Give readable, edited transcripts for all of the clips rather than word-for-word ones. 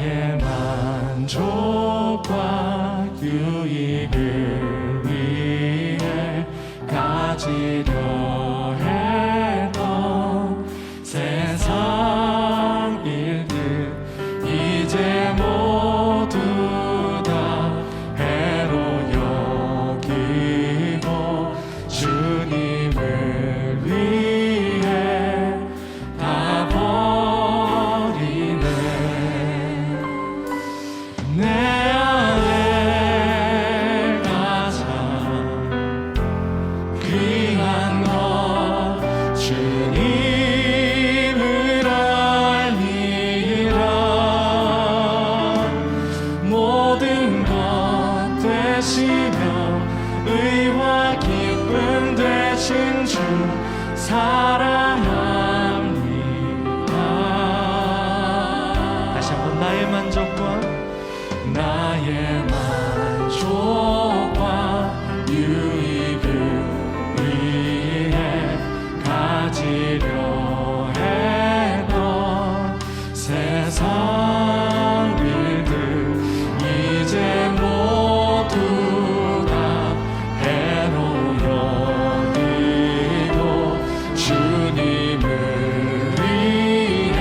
나의 만족과 유익을 위해 가지려 했던 세상 일들 이제 모두 다 해로 여기고 주님을 위해 다 버리네. 내 안에 가장 귀한 것 주님을 알리라. 모든 것 되시며 의와 기쁨 되신 주 사랑합니다. 다시 한번 나의 만족과 유익을 위해 가지려 했던 세상 일들 이제 모두 다 해로 여기고 주님을 위해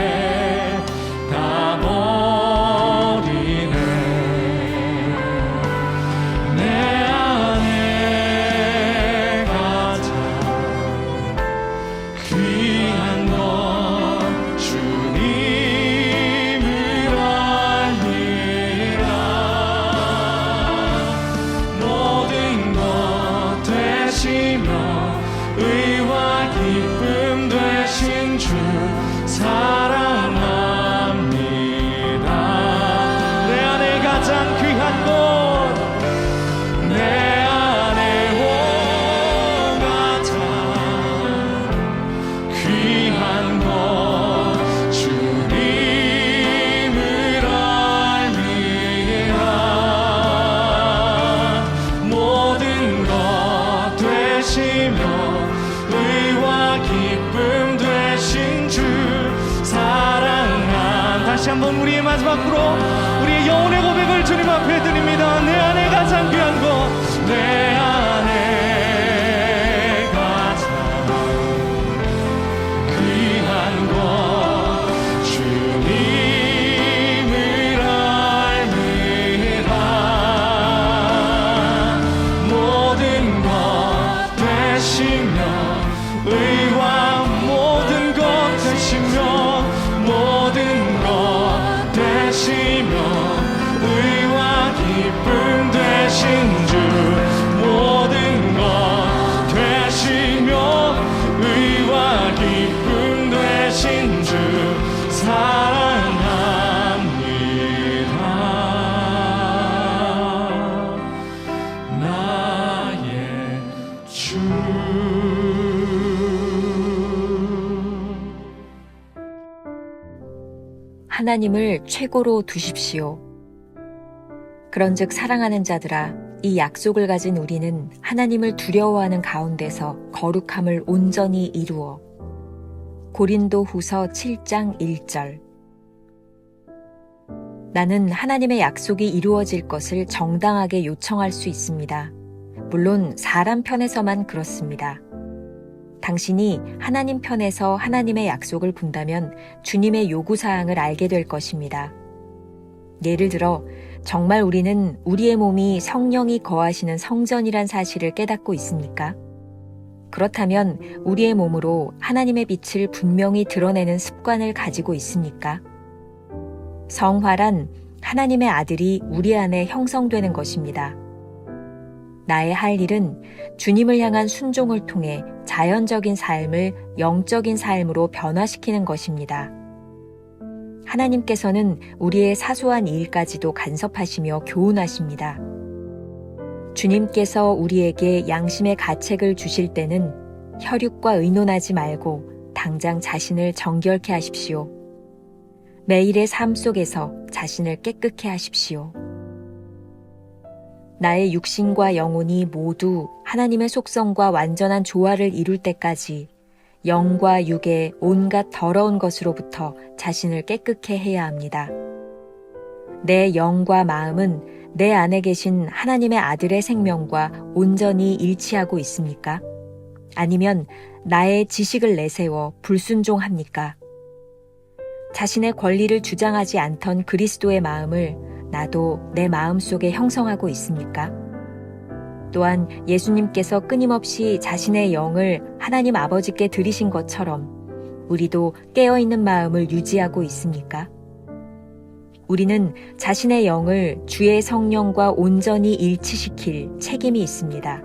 다 버리네. 내 안에 가장 귀한 것 주님을 알리라. 모든 것 되시며 의와 기쁨 되신 주 사랑합니다. 내 안에 가장 귀한 것 내 안에 가장 귀한 것 주님을 알리라. 모든 것 되시며 의와 기쁨 되신 주 사랑한. 다시 한번 우리의 마지막 으로 우리의 영혼의 고백을 주님 앞에 드립니다. 내 안에 가장 귀한 것 내 안에 가장 귀한 것 주님을 알리라. 모든 것 되시며 의와 모든 것 되시며 모든 것 되시며 의와 기쁨 되신 주 모든 것 되시며 의와 기쁨 되신 주 사랑합니다. 나의 주. 하나님을 최고로 두십시오. 그런즉 사랑하는 자들아, 이 약속을 가진 우리는 하나님을 두려워하는 가운데서 거룩함을 온전히 이루어. 고린도후서 7장 1절. 나는 하나님의 약속이 이루어질 것을 정당하게 요청할 수 있습니다. 물론 사람 편에서만 그렇습니다. 당신이 하나님 편에서 하나님의 약속을 본다면 주님의 요구사항을 알게 될 것입니다. 예를 들어 정말 우리는 우리의 몸이 성령이 거하시는 성전이란 사실을 깨닫고 있습니까? 그렇다면 우리의 몸으로 하나님의 빛을 분명히 드러내는 습관을 가지고 있습니까? 성화란 하나님의 아들이 우리 안에 형성되는 것입니다. 나의 할 일은 주님을 향한 순종을 통해 자연적인 삶을 영적인 삶으로 변화시키는 것입니다. 하나님께서는 우리의 사소한 일까지도 간섭하시며 교훈하십니다. 주님께서 우리에게 양심의 가책을 주실 때는 혈육과 의논하지 말고 당장 자신을 정결케 하십시오. 매일의 삶 속에서 자신을 깨끗게 하십시오. 나의 육신과 영혼이 모두 하나님의 속성과 완전한 조화를 이룰 때까지 영과 육의 온갖 더러운 것으로부터 자신을 깨끗게 해야 합니다. 내 영과 마음은 내 안에 계신 하나님의 아들의 생명과 온전히 일치하고 있습니까? 아니면 나의 지식을 내세워 불순종합니까? 자신의 권리를 주장하지 않던 그리스도의 마음을 나도 내 마음속에 형성하고 있습니까? 또한 예수님께서 끊임없이 자신의 영을 하나님 아버지께 드리신 것처럼 우리도 깨어있는 마음을 유지하고 있습니까? 우리는 자신의 영을 주의 성령과 온전히 일치시킬 책임이 있습니다.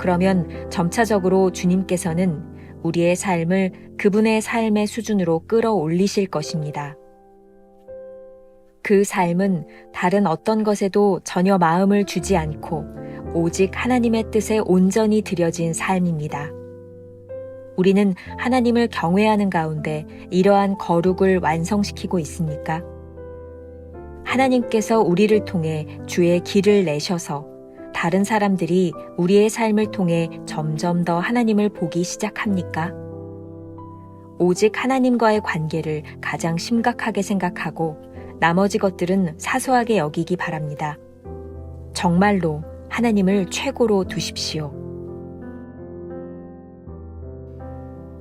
그러면 점차적으로 주님께서는 우리의 삶을 그분의 삶의 수준으로 끌어올리실 것입니다. 그 삶은 다른 어떤 것에도 전혀 마음을 주지 않고 오직 하나님의 뜻에 온전히 드려진 삶입니다. 우리는 하나님을 경외하는 가운데 이러한 거룩을 완성시키고 있습니까? 하나님께서 우리를 통해 주의 길을 내셔서 다른 사람들이 우리의 삶을 통해 점점 더 하나님을 보기 시작합니까? 오직 하나님과의 관계를 가장 심각하게 생각하고 나머지 것들은 사소하게 여기기 바랍니다. 정말로 하나님을 최고로 두십시오.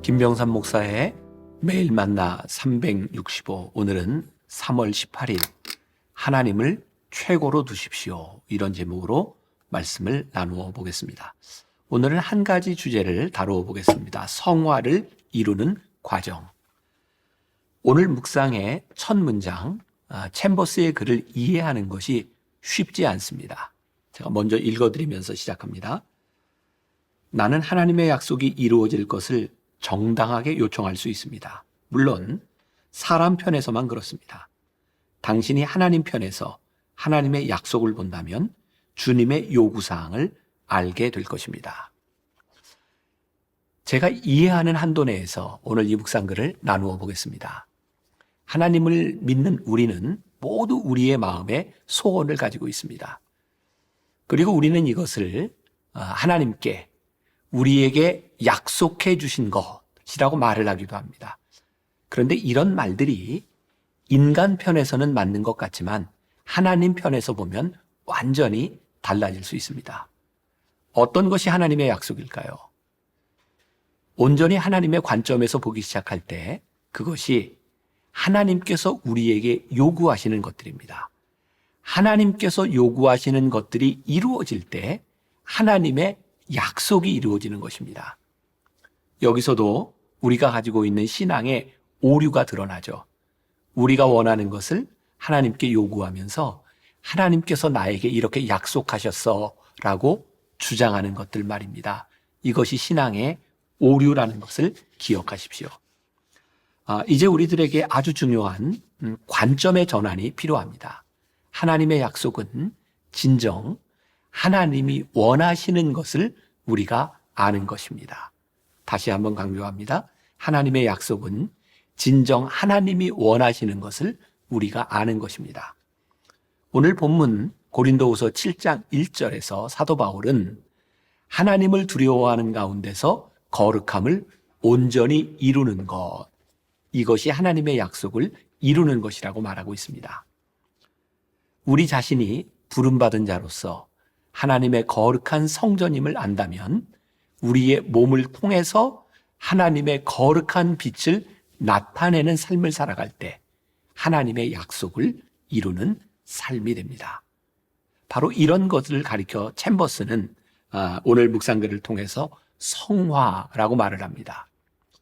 김병삼 목사의 매일 만나 365, 오늘은 3월 18일 하나님을 최고로 두십시오, 이런 제목으로 말씀을 나누어 보겠습니다. 오늘은 한 가지 주제를 다루어 보겠습니다. 성화를 이루는 과정. 오늘 묵상의 첫 문장, 챔버스의 글을 이해하는 것이 쉽지 않습니다. 제가 먼저 읽어드리면서 시작합니다. 나는 하나님의 약속이 이루어질 것을 정당하게 요청할 수 있습니다. 물론 사람 편에서만 그렇습니다. 당신이 하나님 편에서 하나님의 약속을 본다면 주님의 요구사항을 알게 될 것입니다. 제가 이해하는 한도 내에서 오늘 이 묵상글을 나누어 보겠습니다. 하나님을 믿는 우리는 모두 우리의 마음에 소원을 가지고 있습니다. 그리고 우리는 이것을 하나님께 우리에게 약속해 주신 것이라고 말을 하기도 합니다. 그런데 이런 말들이 인간 편에서는 맞는 것 같지만 하나님 편에서 보면 완전히 달라질 수 있습니다. 어떤 것이 하나님의 약속일까요? 온전히 하나님의 관점에서 보기 시작할 때 그것이 하나님께서 우리에게 요구하시는 것들입니다. 하나님께서 요구하시는 것들이 이루어질 때 하나님의 약속이 이루어지는 것입니다. 여기서도 우리가 가지고 있는 신앙의 오류가 드러나죠. 우리가 원하는 것을 하나님께 요구하면서 하나님께서 나에게 이렇게 약속하셨어 라고 주장하는 것들 말입니다. 이것이 신앙의 오류라는 것을 기억하십시오. 이제 우리들에게 아주 중요한 관점의 전환이 필요합니다. 하나님의 약속은 진정 하나님이 원하시는 것을 우리가 아는 것입니다. 다시 한번 강조합니다. 하나님의 약속은 진정 하나님이 원하시는 것을 우리가 아는 것입니다. 오늘 본문 고린도후서 7장 1절에서 사도 바울은 하나님을 두려워하는 가운데서 거룩함을 온전히 이루는 것, 이것이 하나님의 약속을 이루는 것이라고 말하고 있습니다. 우리 자신이 부름받은 자로서 하나님의 거룩한 성전임을 안다면 우리의 몸을 통해서 하나님의 거룩한 빛을 나타내는 삶을 살아갈 때 하나님의 약속을 이루는 삶이 됩니다. 바로 이런 것을 가리켜 챔버스는 오늘 묵상글을 통해서 성화라고 말을 합니다.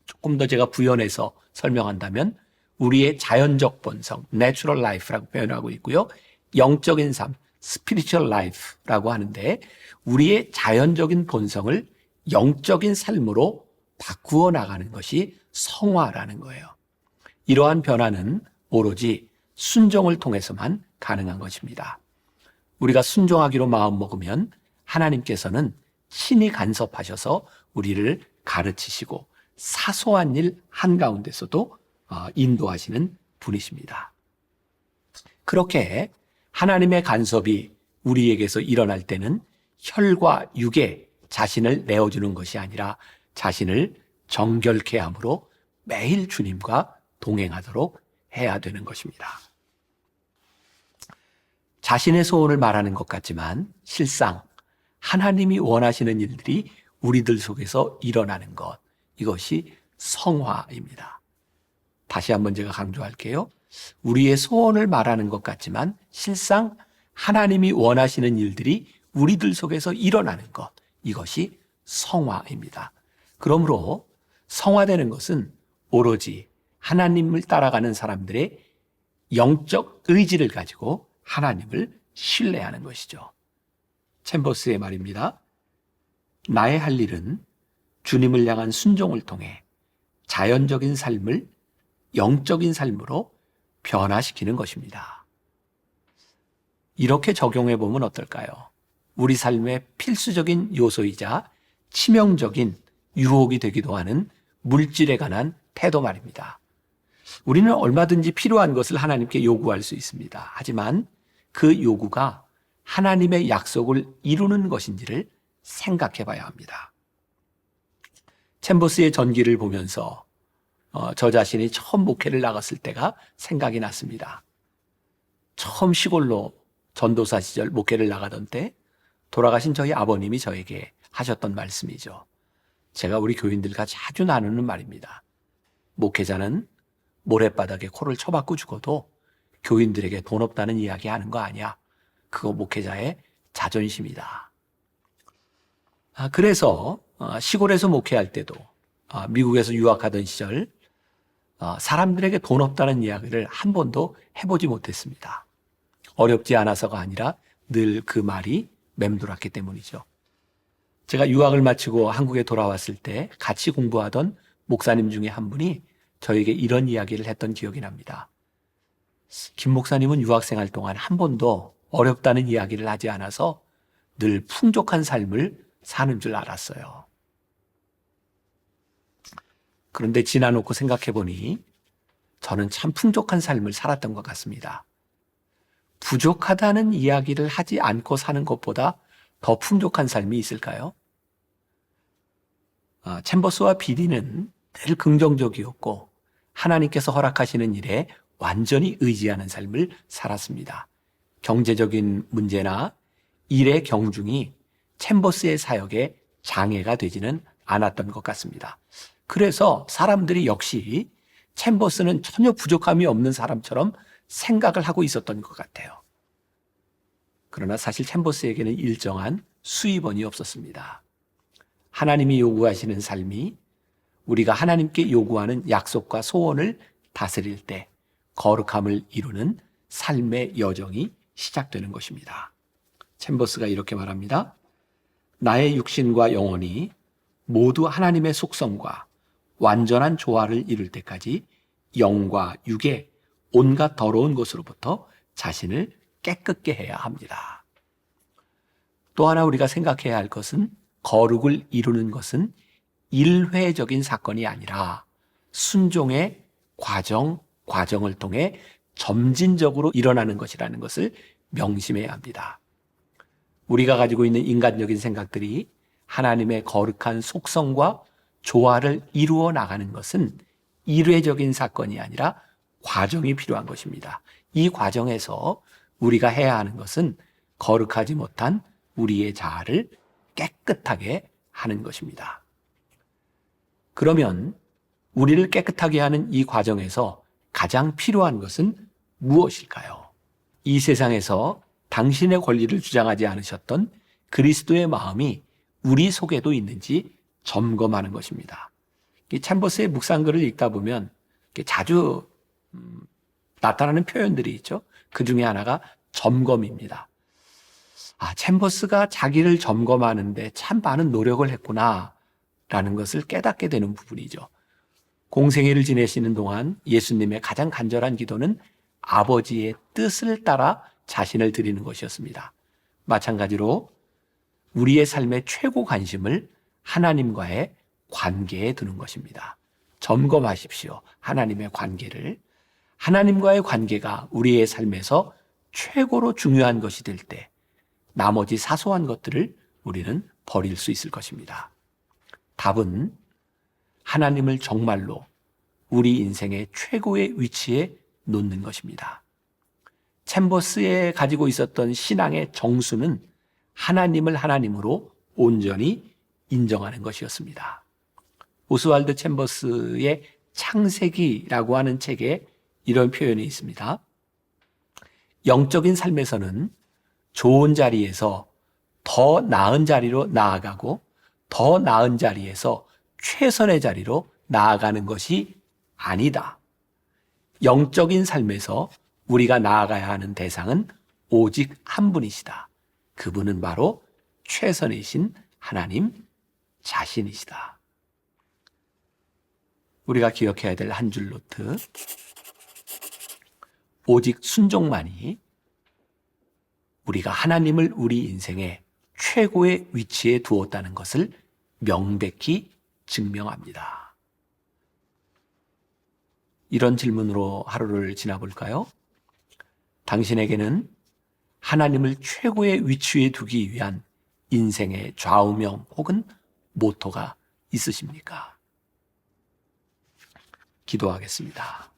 조금 더 제가 부연해서 설명한다면 우리의 자연적 본성, natural life라고 표현하고 있고요. 영적인 삶, spiritual life라고 하는데 우리의 자연적인 본성을 영적인 삶으로 바꾸어 나가는 것이 성화라는 거예요. 이러한 변화는 오로지 순종을 통해서만 가능한 것입니다. 우리가 순종하기로 마음먹으면 하나님께서는 친히 간섭하셔서 우리를 가르치시고 사소한 일 한가운데서도 인도하시는 분이십니다. 그렇게 하나님의 간섭이 우리에게서 일어날 때는 혈과 육에 자신을 내어주는 것이 아니라 자신을 정결케 함으로 매일 주님과 동행하도록 해야 되는 것입니다. 자신의 소원을 말하는 것 같지만 실상 하나님이 원하시는 일들이 우리들 속에서 일어나는 것, 이것이 성화입니다. 다시 한번 제가 강조할게요. 우리의 소원을 말하는 것 같지만 실상 하나님이 원하시는 일들이 우리들 속에서 일어나는 것, 이것이 성화입니다. 그러므로 성화되는 것은 오로지 하나님을 따라가는 사람들의 영적 의지를 가지고 하나님을 신뢰하는 것이죠. 챔버스의 말입니다. 나의 할 일은 주님을 향한 순종을 통해 자연적인 삶을 영적인 삶으로 변화시키는 것입니다. 이렇게 적용해 보면 어떨까요? 우리 삶의 필수적인 요소이자 치명적인 유혹이 되기도 하는 물질에 관한 태도 말입니다. 우리는 얼마든지 필요한 것을 하나님께 요구할 수 있습니다. 하지만 그 요구가 하나님의 약속을 이루는 것인지를 생각해 봐야 합니다. 챔버스의 전기를 보면서 저 자신이 처음 목회를 나갔을 때가 생각이 났습니다. 처음 시골로 전도사 시절 목회를 나가던 때 돌아가신 저희 아버님이 저에게 하셨던 말씀이죠. 제가 우리 교인들과 자주 나누는 말입니다. 목회자는 모래바닥에 코를 쳐박고 죽어도 교인들에게 돈 없다는 이야기 하는 거 아니야. 그거 목회자의 자존심이다. 그래서 시골에서 목회할 때도 미국에서 유학하던 시절 사람들에게 돈 없다는 이야기를 한 번도 해보지 못했습니다. 어렵지 않아서가 아니라 늘 그 말이 맴돌았기 때문이죠. 제가 유학을 마치고 한국에 돌아왔을 때 같이 공부하던 목사님 중에 한 분이 저에게 이런 이야기를 했던 기억이 납니다. 김 목사님은 유학생활 동안 한 번도 어렵다는 이야기를 하지 않아서 늘 풍족한 삶을 사는 줄 알았어요. 그런데 지나놓고 생각해 보니 저는 참 풍족한 삶을 살았던 것 같습니다. 부족하다는 이야기를 하지 않고 사는 것보다 더 풍족한 삶이 있을까요? 챔버스와 비디는 늘 긍정적이었고 하나님께서 허락하시는 일에 완전히 의지하는 삶을 살았습니다. 경제적인 문제나 일의 경중이 챔버스의 사역에 장애가 되지는 않았던 것 같습니다. 그래서 사람들이 역시 챔버스는 전혀 부족함이 없는 사람처럼 생각을 하고 있었던 것 같아요. 그러나 사실 챔버스에게는 일정한 수입원이 없었습니다. 하나님이 요구하시는 삶이 우리가 하나님께 요구하는 약속과 소원을 다스릴 때 거룩함을 이루는 삶의 여정이 시작되는 것입니다. 챔버스가 이렇게 말합니다. 나의 육신과 영혼이 모두 하나님의 속성과 완전한 조화를 이룰 때까지 영과 육의 온갖 더러운 것으로부터 자신을 깨끗게 해야 합니다. 또 하나 우리가 생각해야 할 것은 거룩을 이루는 것은 일회적인 사건이 아니라 순종의 과정을 통해 점진적으로 일어나는 것이라는 것을 명심해야 합니다. 우리가 가지고 있는 인간적인 생각들이 하나님의 거룩한 속성과 조화를 이루어 나가는 것은 일회적인 사건이 아니라 과정이 필요한 것입니다. 이 과정에서 우리가 해야 하는 것은 거룩하지 못한 우리의 자아를 깨끗하게 하는 것입니다. 그러면 우리를 깨끗하게 하는 이 과정에서 가장 필요한 것은 무엇일까요? 이 세상에서 당신의 권리를 주장하지 않으셨던 그리스도의 마음이 우리 속에도 있는지 점검하는 것입니다. 이 챔버스의 묵상글을 읽다 보면 자주 나타나는 표현들이 있죠. 그 중에 하나가 점검입니다. 챔버스가 자기를 점검하는데 참 많은 노력을 했구나 라는 것을 깨닫게 되는 부분이죠. 공생애를 지내시는 동안 예수님의 가장 간절한 기도는 아버지의 뜻을 따라 자신을 드리는 것이었습니다. 마찬가지로 우리의 삶의 최고 관심을 하나님과의 관계에 두는 것입니다. 점검하십시오. 하나님의 관계를. 하나님과의 관계가 우리의 삶에서 최고로 중요한 것이 될 때 나머지 사소한 것들을 우리는 버릴 수 있을 것입니다. 답은 하나님을 정말로 우리 인생의 최고의 위치에 놓는 것입니다. 챔버스에 가지고 있었던 신앙의 정수는 하나님을 하나님으로 온전히 인정하는 것이었습니다. 오스왈드 챔버스의 창세기라고 하는 책에 이런 표현이 있습니다. 영적인 삶에서는 좋은 자리에서 더 나은 자리로 나아가고 더 나은 자리에서 최선의 자리로 나아가는 것이 아니다. 영적인 삶에서 우리가 나아가야 하는 대상은 오직 한 분이시다. 그분은 바로 최선이신 하나님 자신이시다. 우리가 기억해야 될 한 줄 노트. 오직 순종만이 우리가 하나님을 우리 인생의 최고의 위치에 두었다는 것을 명백히 증명합니다. 이런 질문으로 하루를 지나볼까요? 당신에게는 하나님을 최고의 위치에 두기 위한 인생의 좌우명 혹은 모토가 있으십니까? 기도하겠습니다.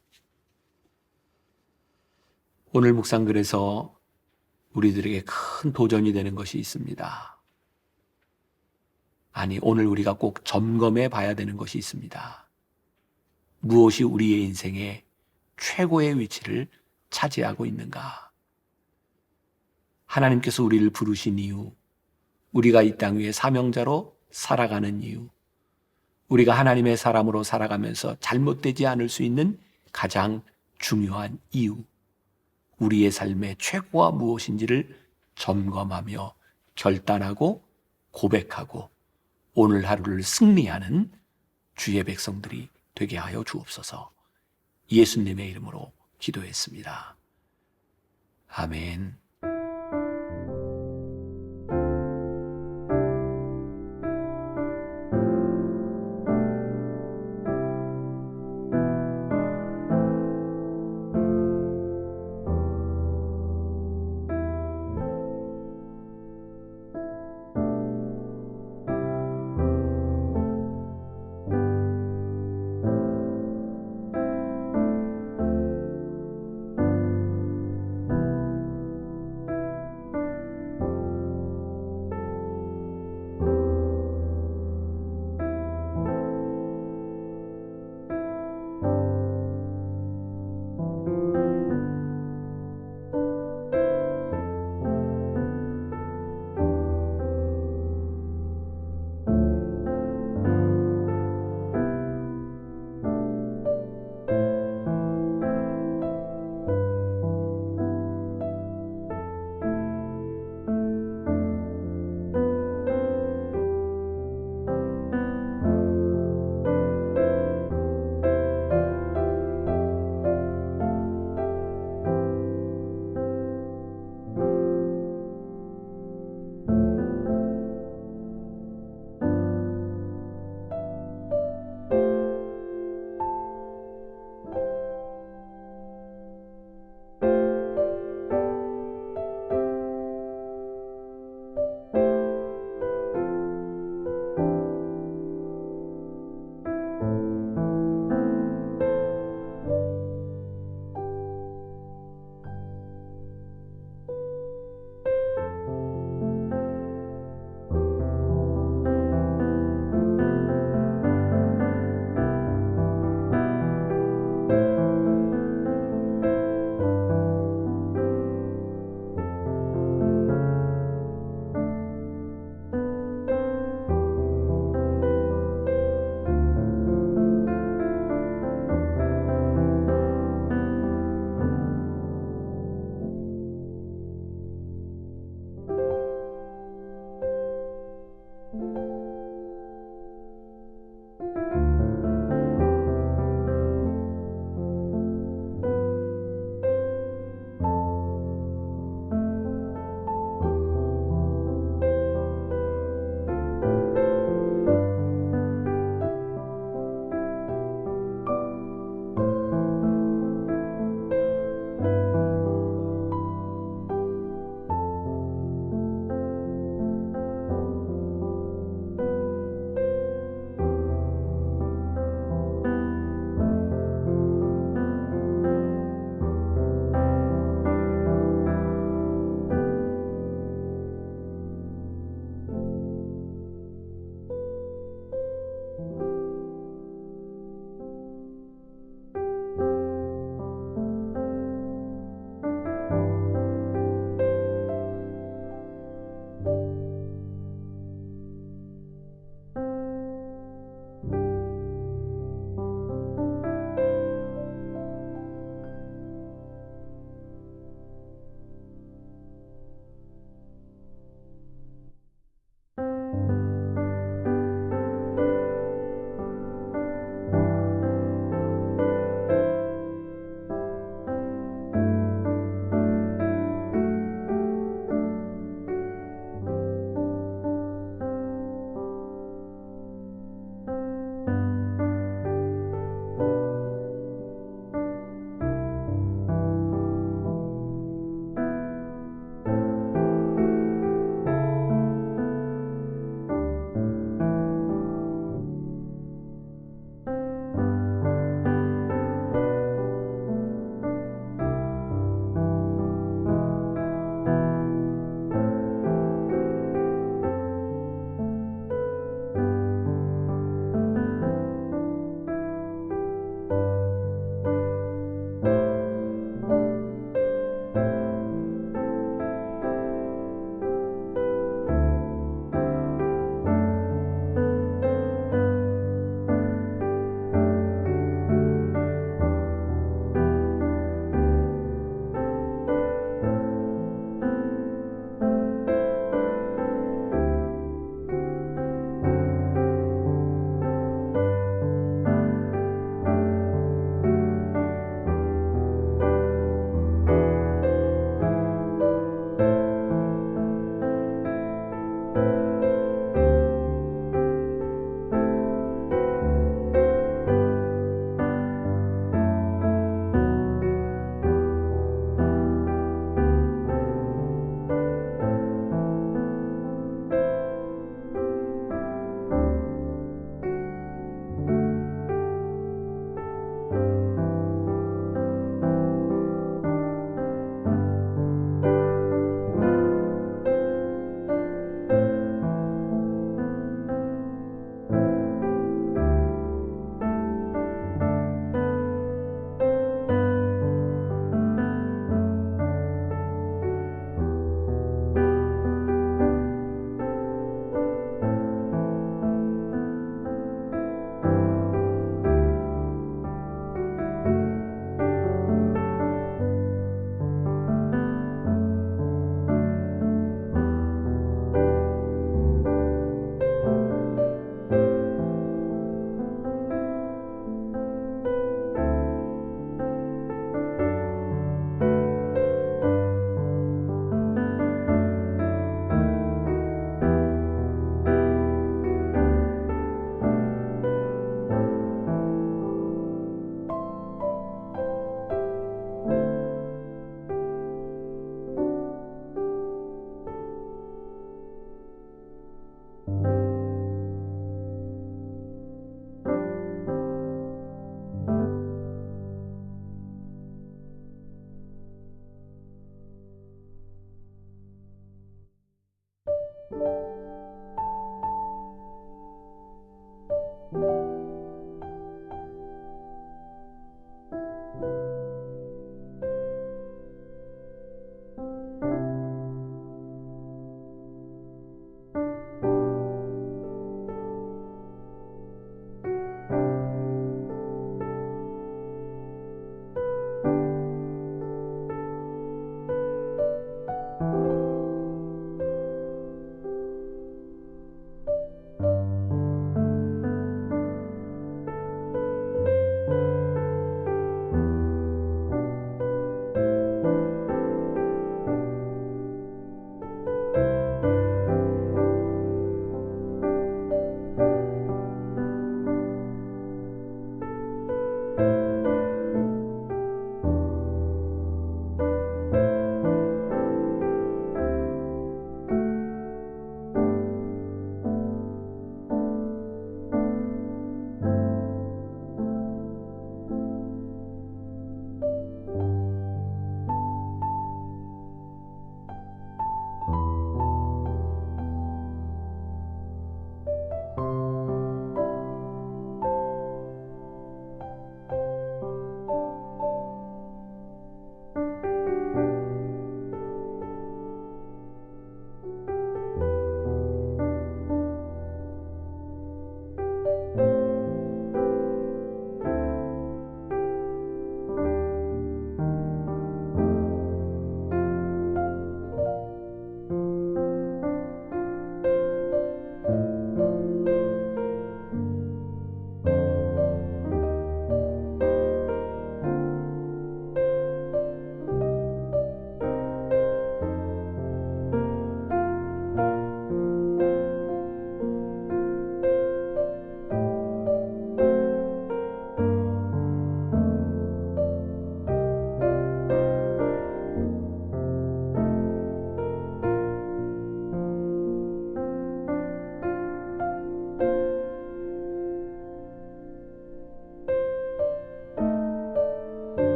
오늘 묵상글에서 우리들에게 큰 도전이 되는 것이 있습니다. 아니, 오늘 우리가 꼭 점검해 봐야 되는 것이 있습니다. 무엇이 우리의 인생의 최고의 위치를 차지하고 있는가? 하나님께서 우리를 부르신 이유, 우리가 이 땅 위에 사명자로 살아가는 이유, 우리가 하나님의 사람으로 살아가면서 잘못되지 않을 수 있는 가장 중요한 이유, 우리의 삶의 최고가 무엇인지를 점검하며 결단하고 고백하고 오늘 하루를 승리하는 주의 백성들이 되게 하여 주옵소서. 예수님의 이름으로 기도했습니다. 아멘.